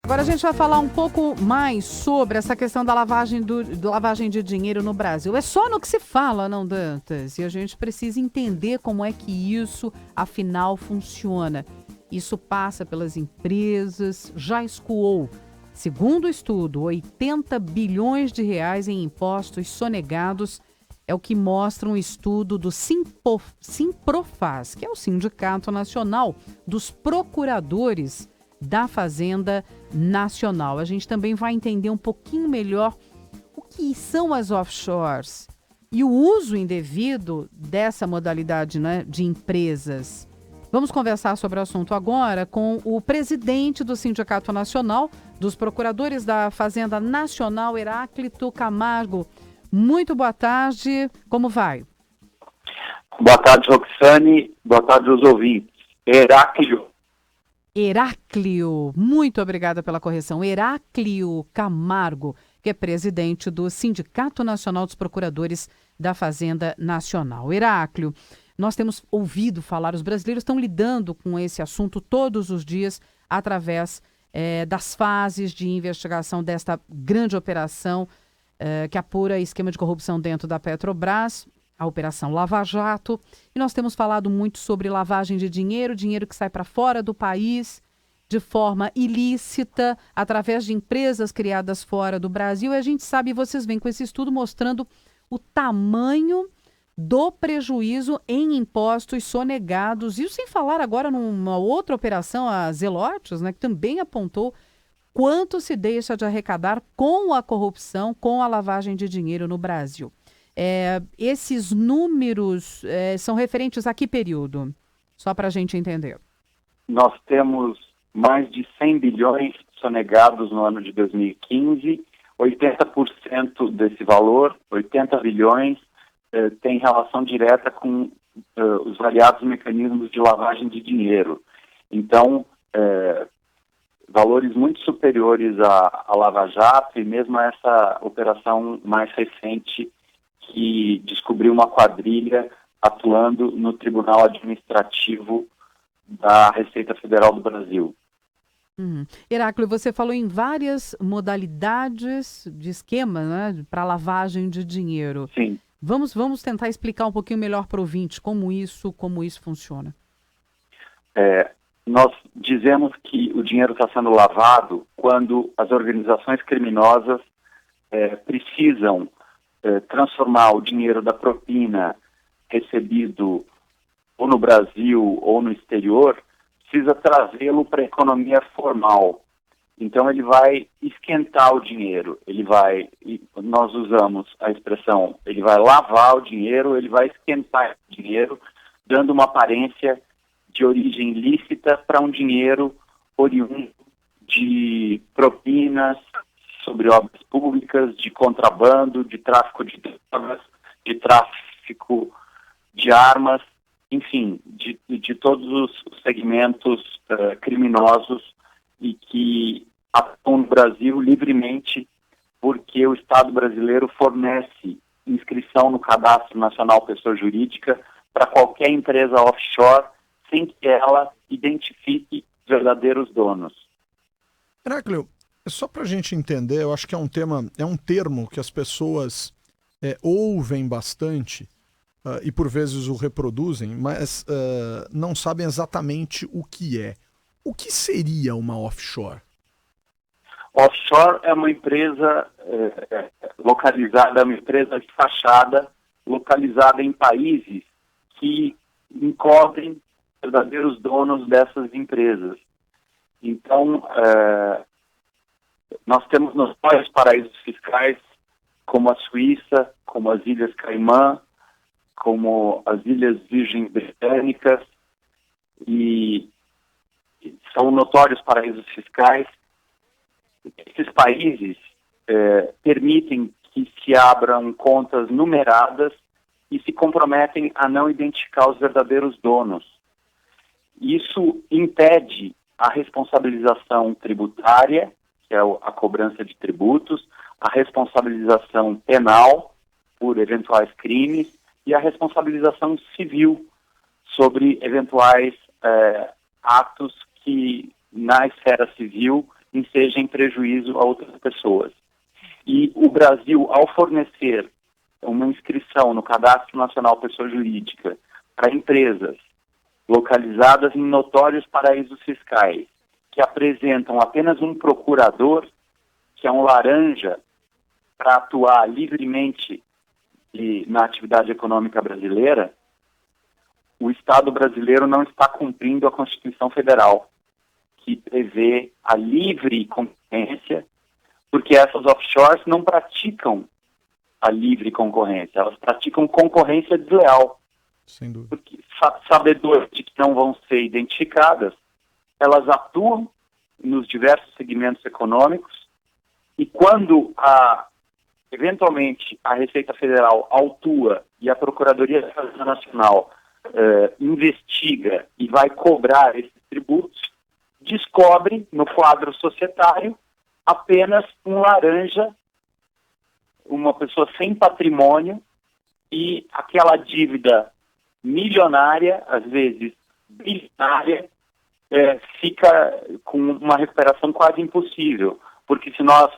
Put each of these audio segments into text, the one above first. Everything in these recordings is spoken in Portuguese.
Agora a gente vai falar um pouco mais sobre essa questão da lavagem de dinheiro no Brasil. É só no que se fala, não, Dantas? E a gente precisa entender como é que isso, afinal, funciona. Isso passa pelas empresas, já escoou. Segundo o estudo, 80 bilhões de reais em impostos sonegados é o que mostra um estudo do Simprofaz, que é o Sindicato Nacional dos Procuradores da Fazenda Nacional. A gente também vai entender um pouquinho melhor o que são as offshores e o uso indevido dessa modalidade, né, de empresas. Vamos conversar sobre o assunto agora com o presidente do Sindicato Nacional dos Procuradores da Fazenda Nacional, Heráclito Camargo. Muito boa tarde, como vai? Boa tarde, Roxane. Boa tarde aos ouvintes. Heráclio, muito obrigada pela correção. Heráclio Camargo, que é presidente do Sindicato Nacional dos Procuradores da Fazenda Nacional. Heráclio, nós temos ouvido falar, os brasileiros estão lidando com esse assunto todos os dias através das fases de investigação desta grande operação que apura esquema de corrupção dentro da Petrobras, a Operação Lava Jato. E nós temos falado muito sobre lavagem de dinheiro, dinheiro que sai para fora do país de forma ilícita, através de empresas criadas fora do Brasil. E a gente sabe, vocês vêm com esse estudo mostrando o tamanho do prejuízo em impostos sonegados. Isso sem falar agora numa outra operação, a Zelotes, né, que também apontou quanto se deixa de arrecadar com a corrupção, com a lavagem de dinheiro no Brasil. Esses números são referentes a que período? Só para a gente entender. Nós temos mais de 100 bilhões sonegados no ano de 2015. 80% desse valor, 80 bilhões, tem relação direta com os variados mecanismos de lavagem de dinheiro. Então, valores muito superiores à Lava Jato e mesmo a essa operação mais recente que descobriu uma quadrilha atuando no Tribunal Administrativo da Receita Federal do Brasil. Heráclio, você falou em várias modalidades de esquema, né, para lavagem de dinheiro. Sim. Vamos tentar explicar um pouquinho melhor para o ouvinte como isso funciona. Nós dizemos que o dinheiro está sendo lavado quando as organizações criminosas precisam transformar o dinheiro da propina recebido ou no Brasil ou no exterior, precisa trazê-lo para a economia formal. Então ele vai esquentar o dinheiro, nós usamos a expressão, ele vai lavar o dinheiro, ele vai esquentar o dinheiro, dando uma aparência de origem lícita para um dinheiro oriundo de propinas sobre obras públicas, de contrabando, de tráfico de drogas, de tráfico de armas, enfim, de todos os segmentos criminosos e que atuam no Brasil livremente porque o Estado brasileiro fornece inscrição no Cadastro Nacional Pessoa Jurídica para qualquer empresa offshore sem que ela identifique verdadeiros donos. Heráclio, só para a gente entender, eu acho que é um termo que as pessoas ouvem bastante e por vezes o reproduzem, mas não sabem exatamente o que é. O que seria uma offshore? Offshore é uma empresa localizada, uma empresa de fachada, localizada em países que encobrem verdadeiros donos dessas empresas. Então, nós temos notórios paraísos fiscais, como a Suíça, como as Ilhas Caimã, como as Ilhas Virgens Britânicas, e são notórios paraísos fiscais. Esses países permitem que se abram contas numeradas e se comprometem a não identificar os verdadeiros donos. Isso impede a responsabilização tributária, que é a cobrança de tributos, a responsabilização penal por eventuais crimes e a responsabilização civil sobre eventuais atos que na esfera civil seja em prejuízo a outras pessoas. E o Brasil, ao fornecer uma inscrição no Cadastro Nacional Pessoa Jurídica para empresas localizadas em notórios paraísos fiscais, que apresentam apenas um procurador, que é um laranja, para atuar livremente na atividade econômica brasileira, o Estado brasileiro não está cumprindo a Constituição Federal, que prevê a livre concorrência, porque essas offshores não praticam a livre concorrência, elas praticam concorrência desleal. Sem dúvida. Porque, sabedoras de que não vão ser identificadas, elas atuam nos diversos segmentos econômicos e quando eventualmente a Receita Federal autua e a Procuradoria da Fazenda Nacional investiga e vai cobrar esses tributos, descobre no quadro societário apenas um laranja, uma pessoa sem patrimônio, e aquela dívida milionária, às vezes bilionária, fica com uma recuperação quase impossível, porque se nós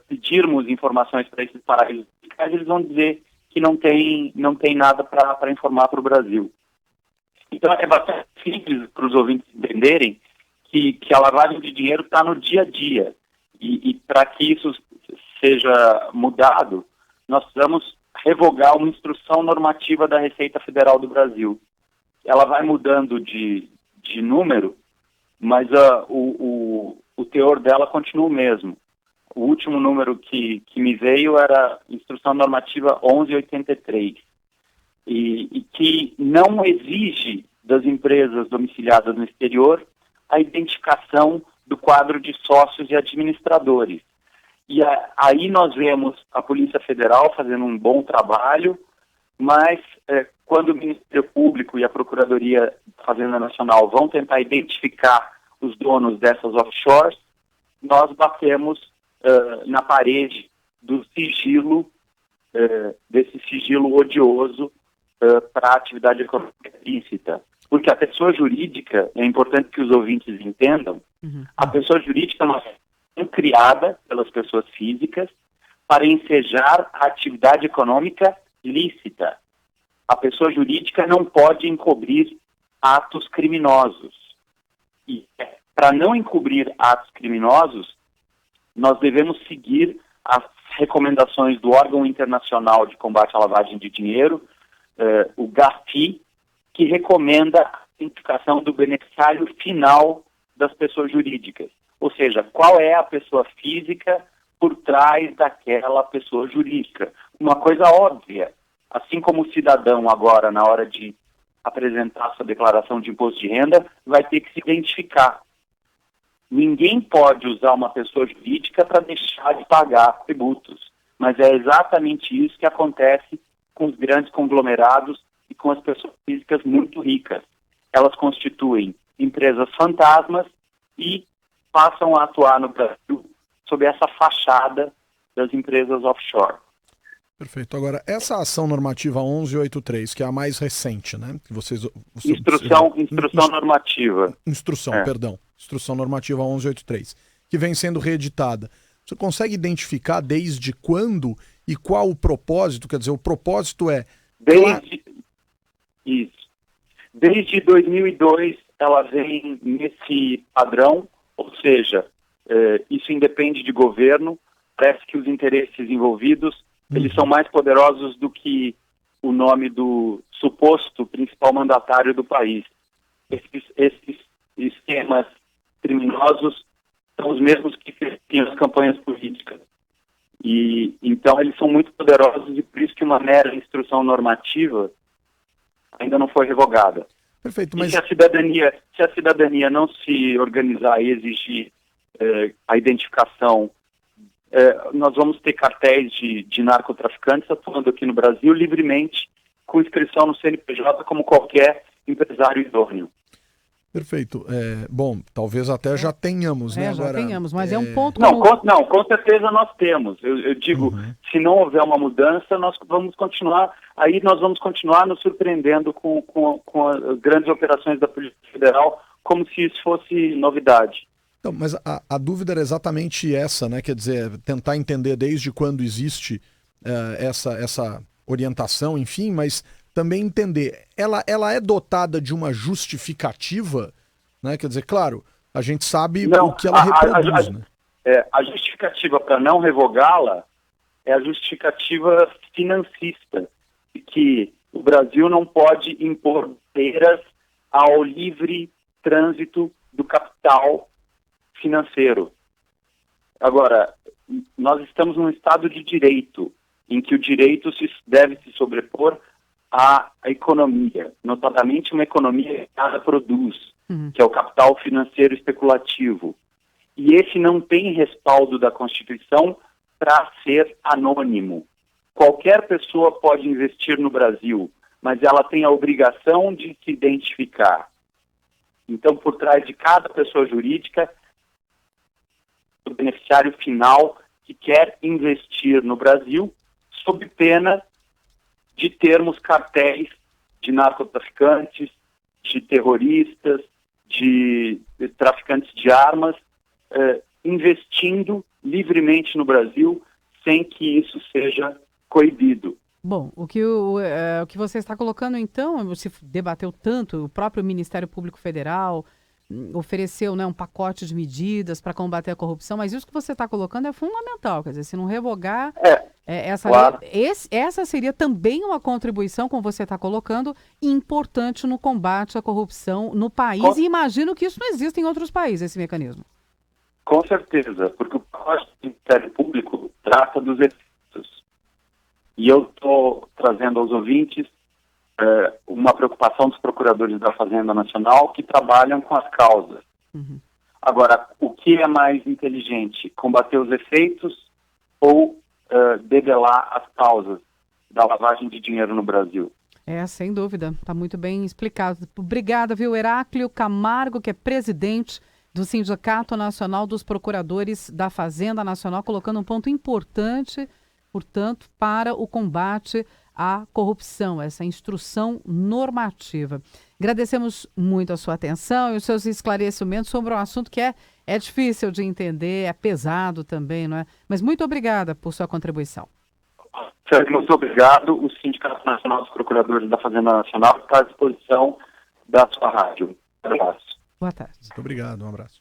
pedirmos informações para esses paraísos fiscais, eles vão dizer que não tem nada para informar para o Brasil. Então é bastante simples para os ouvintes entenderem que a lavagem de dinheiro está no dia a dia. E para que isso seja mudado, nós precisamos revogar uma instrução normativa da Receita Federal do Brasil. Ela vai mudando de número, mas o teor dela continua o mesmo. O último número que me veio era Instrução Normativa 1183, e que não exige das empresas domiciliadas no exterior a identificação do quadro de sócios e administradores. E aí nós vemos a Polícia Federal fazendo um bom trabalho, mas quando o Ministério Público e a Procuradoria da Fazenda Nacional vão tentar identificar os donos dessas offshores, nós batemos na parede do sigilo, desse sigilo odioso para a atividade econômica ilícita. Porque a pessoa jurídica, é importante que os ouvintes entendam, a pessoa jurídica é uma ação criada pelas pessoas físicas para ensejar a atividade econômica lícita. A pessoa jurídica não pode encobrir atos criminosos. E para não encobrir atos criminosos, nós devemos seguir as recomendações do órgão internacional de combate à lavagem de dinheiro, o GAFI, que recomenda a identificação do beneficiário final das pessoas jurídicas. Ou seja, qual é a pessoa física por trás daquela pessoa jurídica. Uma coisa óbvia, assim como o cidadão agora, na hora de apresentar sua declaração de imposto de renda, vai ter que se identificar. Ninguém pode usar uma pessoa jurídica para deixar de pagar tributos, mas é exatamente isso que acontece com os grandes conglomerados e com as pessoas físicas muito ricas. Elas constituem empresas fantasmas e passam a atuar no Brasil sob essa fachada das empresas offshore. Perfeito. Agora, essa ação normativa 1183, que é a mais recente, né? Que Instrução normativa. Perdão. Instrução normativa 1183, que vem sendo reeditada. Você consegue identificar desde quando e qual o propósito? Quer dizer, o propósito é... Desde 2002, ela vem nesse padrão, ou seja, isso independe de governo, parece que os interesses envolvidos eles são mais poderosos do que o nome do suposto principal mandatário do país. Esses esquemas criminosos são os mesmos que financiam as campanhas políticas. E então eles são muito poderosos e por isso que uma mera instrução normativa ainda não foi revogada. Perfeito, mas... Se a cidadania não se organizar e exigir a identificação, nós vamos ter cartéis de narcotraficantes atuando aqui no Brasil livremente, com inscrição no CNPJ como qualquer empresário idôneo. Perfeito. Bom, talvez até já tenhamos, né? Já tenhamos, mas é um ponto... Com certeza nós temos. Eu digo, se não houver uma mudança, nós vamos continuar nos surpreendendo com as grandes operações da Polícia Federal, como se isso fosse novidade. Então, mas a dúvida era exatamente essa, né? Quer dizer, tentar entender desde quando existe essa orientação, enfim, mas também entender, ela é dotada de uma justificativa, né? Quer dizer, claro, a gente sabe o que ela reproduz, né? A justificativa para não revogá-la é a justificativa financista, que o Brasil não pode impor barreiras ao livre trânsito do capital financeiro. Agora, nós estamos num estado de direito, em que o direito deve se sobrepor à economia, notadamente uma economia que nada produz, que é o capital financeiro especulativo. E esse não tem respaldo da Constituição para ser anônimo. Qualquer pessoa pode investir no Brasil, mas ela tem a obrigação de se identificar. Então, por trás de cada pessoa jurídica, o beneficiário final que quer investir no Brasil, sob pena de termos cartéis de narcotraficantes, de terroristas, de traficantes de armas, investindo livremente no Brasil, sem que isso seja coibido. Bom, o que você está colocando, então, se debateu tanto, o próprio Ministério Público Federal ofereceu, né, um pacote de medidas para combater a corrupção, mas isso que você está colocando é fundamental, quer dizer, se não revogar essa claro. lei, essa seria também uma contribuição, como você está colocando, importante no combate à corrupção no país, e imagino que isso não existe em outros países, esse mecanismo. Com certeza, porque o pacote do Ministério Público trata dos efeitos. E eu estou trazendo aos ouvintes uma preocupação dos procuradores da Fazenda Nacional que trabalham com as causas. Agora, o que é mais inteligente? Combater os efeitos ou debelar as causas da lavagem de dinheiro no Brasil? Sem dúvida. Está muito bem explicado. Obrigada, viu, Heráclio Camargo, que é presidente do Sindicato Nacional dos Procuradores da Fazenda Nacional, colocando um ponto importante, portanto, para o combate à corrupção, essa instrução normativa. Agradecemos muito a sua atenção e os seus esclarecimentos sobre um assunto que é difícil de entender, é pesado também, não é? Mas muito obrigada por sua contribuição. Sérgio, muito obrigado. O Sindicato Nacional dos Procuradores da Fazenda Nacional está à disposição da sua rádio. Um abraço. Boa tarde. Muito obrigado, um abraço.